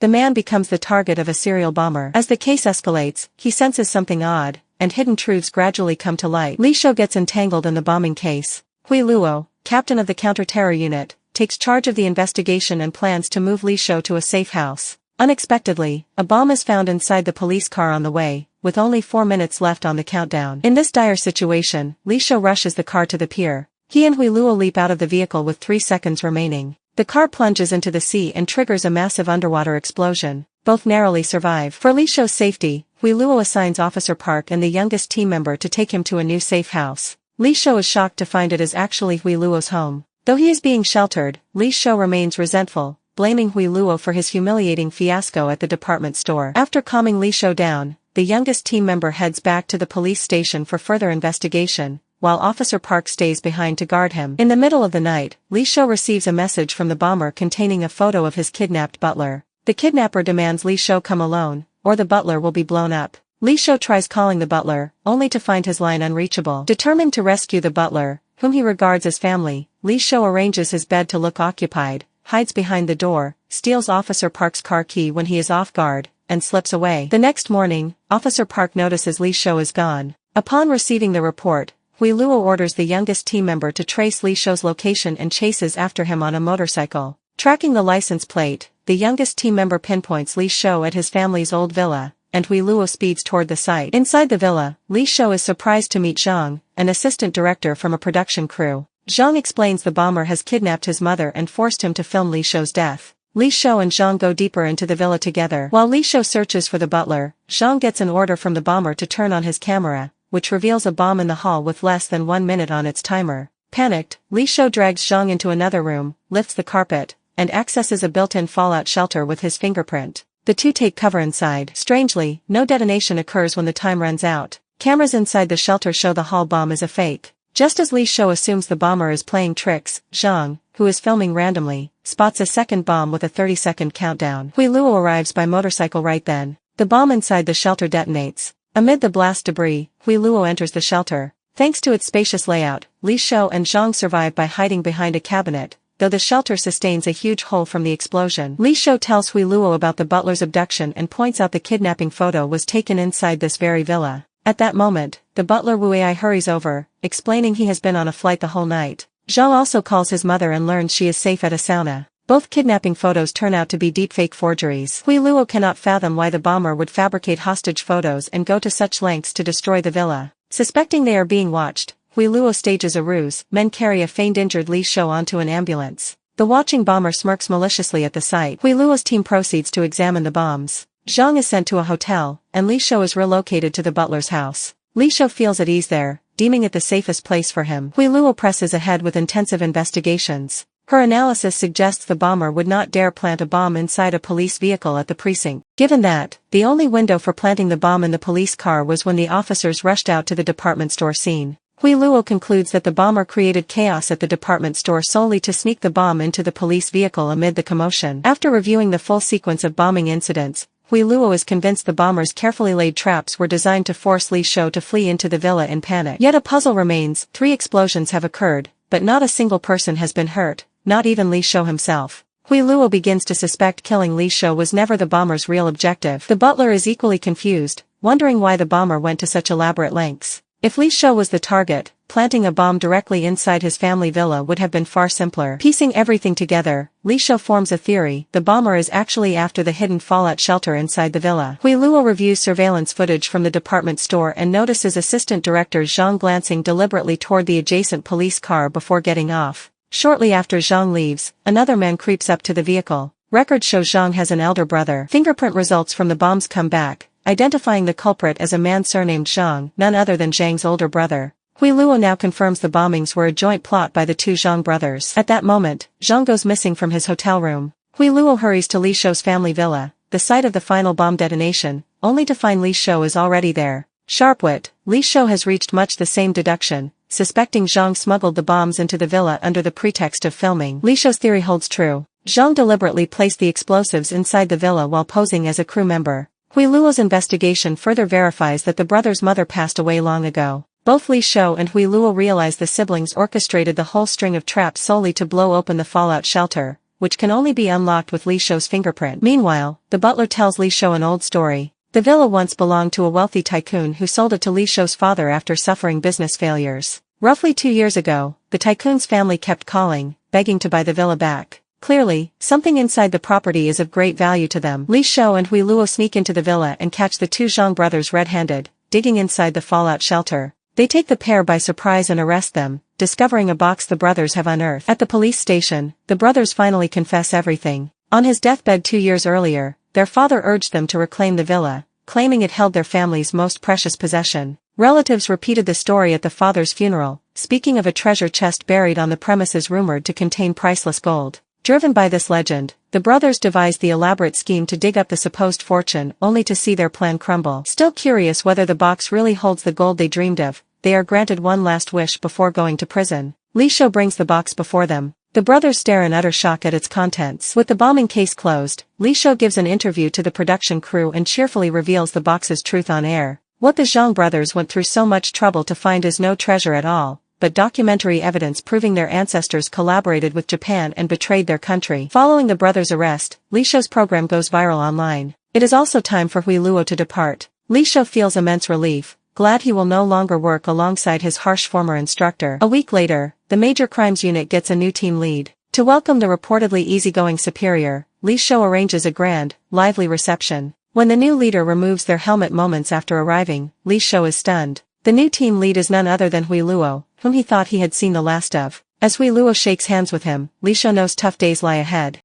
the man becomes the target of a serial bomber. As the case escalates, he senses something odd, and hidden truths gradually come to light. Li Shou gets entangled in the bombing case. Hui Luo, captain of the counter-terror unit, takes charge of the investigation and plans to move Li Shou to a safe house. Unexpectedly, a bomb is found inside the police car on the way, with only 4 minutes left on the countdown. In this dire situation, Li Shou rushes the car to the pier. He and Hui Luo leap out of the vehicle with 3 seconds remaining. The car plunges into the sea and triggers a massive underwater explosion. Both narrowly survive. For Li Shou's safety, Hui Luo assigns Officer Park and the youngest team member to take him to a new safe house. Li Shou is shocked to find it is actually Hui Luo's home. Though he is being sheltered, Li Shou remains resentful, blaming Hui Luo for his humiliating fiasco at the department store. After calming Li Shou down, the youngest team member heads back to the police station for further investigation, while Officer Park stays behind to guard him. In the middle of the night, Li Shou receives a message from the bomber containing a photo of his kidnapped butler. The kidnapper demands Li Shou come alone, or the butler will be blown up. Li Shou tries calling the butler, only to find his line unreachable. Determined to rescue the butler, whom he regards as family, Li Shou arranges his bed to look occupied, hides behind the door, steals Officer Park's car key when he is off guard, and slips away. The next morning, Officer Park notices Li Shou is gone. Upon receiving the report, Hui Luo orders the youngest team member to trace Li Shou's location and chases after him on a motorcycle. Tracking the license plate, the youngest team member pinpoints Li Shou at his family's old villa, and Hui Luo speeds toward the site. Inside the villa, Li Shou is surprised to meet Zhang, an assistant director from a production crew. Zhang explains the bomber has kidnapped his mother and forced him to film Li Shou's death. Li Shou and Zhang go deeper into the villa together. While Li Shou searches for the butler, Zhang gets an order from the bomber to turn on his camera, which reveals a bomb in the hall with less than 1 minute on its timer. Panicked, Li Shou drags Zhang into another room, lifts the carpet, and accesses a built-in fallout shelter with his fingerprint. The two take cover inside. Strangely, no detonation occurs when the time runs out. Cameras inside the shelter show the hall bomb is a fake. Just as Li Shou assumes the bomber is playing tricks, Zhang, who is filming randomly, spots a second bomb with a 30-second countdown. Hui Luo arrives by motorcycle right then. The bomb inside the shelter detonates. Amid the blast debris, Hui Luo enters the shelter. Thanks to its spacious layout, Li Shou and Zhang survive by hiding behind a cabinet, though the shelter sustains a huge hole from the explosion. Li Shou tells Hui Luo about the butler's abduction and points out the kidnapping photo was taken inside this very villa. At that moment, the butler Wu Ai hurries over, explaining he has been on a flight the whole night. Zhang also calls his mother and learns she is safe at a sauna. Both kidnapping photos turn out to be deepfake forgeries. Hui Luo cannot fathom why the bomber would fabricate hostage photos and go to such lengths to destroy the villa. Suspecting they are being watched, Hui Luo stages a ruse. Men carry a feigned injured Li Shou onto an ambulance. The watching bomber smirks maliciously at the sight. Hui Luo's team proceeds to examine the bombs. Zhang is sent to a hotel, and Li Shou is relocated to the butler's house. Li Shou feels at ease there, deeming it the safest place for him. Hui Luo presses ahead with intensive investigations. Her analysis suggests the bomber would not dare plant a bomb inside a police vehicle at the precinct. Given that, the only window for planting the bomb in the police car was when the officers rushed out to the department store scene. Hui Luo concludes that the bomber created chaos at the department store solely to sneak the bomb into the police vehicle amid the commotion. After reviewing the full sequence of bombing incidents, Hui Luo is convinced the bomber's carefully laid traps were designed to force Li Shou to flee into the villa in panic. Yet a puzzle remains. 3 explosions have occurred, but not a single person has been hurt. Not even Li Shou himself. Hui Luo begins to suspect killing Li Shou was never the bomber's real objective. The butler is equally confused, wondering why the bomber went to such elaborate lengths. If Li Shou was the target, planting a bomb directly inside his family villa would have been far simpler. Piecing everything together, Li Shou forms a theory. The bomber is actually after the hidden fallout shelter inside the villa. Hui Luo reviews surveillance footage from the department store and notices Assistant Director Zhang glancing deliberately toward the adjacent police car before getting off. Shortly after Zhang leaves, another man creeps up to the vehicle. Records show Zhang has an elder brother. Fingerprint results from the bombs come back, identifying the culprit as a man surnamed Zhang, none other than Zhang's older brother. Hui Luo now confirms the bombings were a joint plot by the 2 Zhang brothers. At that moment, Zhang goes missing from his hotel room. Hui Luo hurries to Li Shou's family villa, the site of the final bomb detonation, only to find Li Shou is already there. Sharpwit, Li Shou has reached much the same deduction, suspecting Zhang smuggled the bombs into the villa under the pretext of filming. Li Shou's theory holds true. Zhang deliberately placed the explosives inside the villa while posing as a crew member. Hui Luo's investigation further verifies that the brother's mother passed away long ago. Both Li Shou and Hui Luo realize the siblings orchestrated the whole string of traps solely to blow open the fallout shelter, which can only be unlocked with Li Shou's fingerprint. Meanwhile, the butler tells Li Shou an old story. The villa once belonged to a wealthy tycoon who sold it to Li Shou's father after suffering business failures. Roughly 2 years ago, the tycoon's family kept calling, begging to buy the villa back. Clearly, something inside the property is of great value to them. Li Shou and Hui Luo sneak into the villa and catch the two Zhang brothers red-handed, digging inside the fallout shelter. They take the pair by surprise and arrest them, discovering a box the brothers have unearthed. At the police station, the brothers finally confess everything. On his deathbed 2 years earlier, their father urged them to reclaim the villa, claiming it held their family's most precious possession. Relatives repeated the story at the father's funeral, speaking of a treasure chest buried on the premises rumored to contain priceless gold. Driven by this legend, the brothers devised the elaborate scheme to dig up the supposed fortune only to see their plan crumble. Still curious whether the box really holds the gold they dreamed of, they are granted one last wish before going to prison. Li Shou brings the box before them. The brothers stare in utter shock at its contents. With the bombing case closed, Li Shou gives an interview to the production crew and cheerfully reveals the box's truth on air. What the Zhang brothers went through so much trouble to find is no treasure at all, but documentary evidence proving their ancestors collaborated with Japan and betrayed their country. Following the brothers' arrest, Li Shou's program goes viral online. It is also time for Hui Luo to depart. Li Shou feels immense relief, glad he will no longer work alongside his harsh former instructor. A week later, the Major Crimes Unit gets a new team lead. To welcome the reportedly easygoing superior, Li Shou arranges a grand, lively reception. When the new leader removes their helmet moments after arriving, Li Shou is stunned. The new team lead is none other than Hui Luo, whom he thought he had seen the last of. As Hui Luo shakes hands with him, Li Shou knows tough days lie ahead.